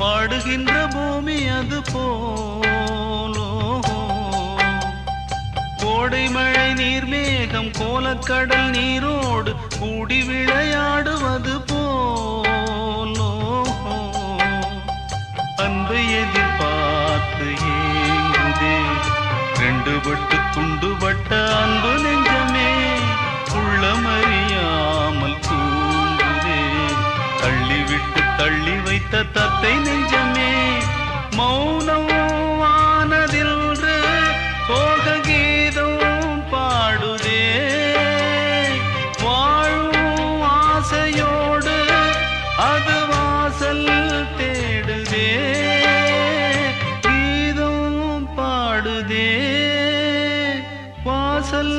பாடுகின்ற பூமி அது போலோ கோடை மழை நீர்மேகம் கோலக்கடல் நீரோடு கூடி விளையாடுவது போலோ அன்பை எதிர்பார்த்து ஏங்குதே ரெண்டு பட்டு துண்டுபட்ட அன்பு நெஞ்சமே உள்ளமறியாமல் தூங்குதே தள்ளிவிட்டு தள்ளி வைத்த தத்தை நெஞ்சமே மௌனம் வானதில்று சோக கீதம் பாடுதே வாழும் ஆசையோடு அது வாசல் தேடுதே கீதம் பாடுதே வாசல்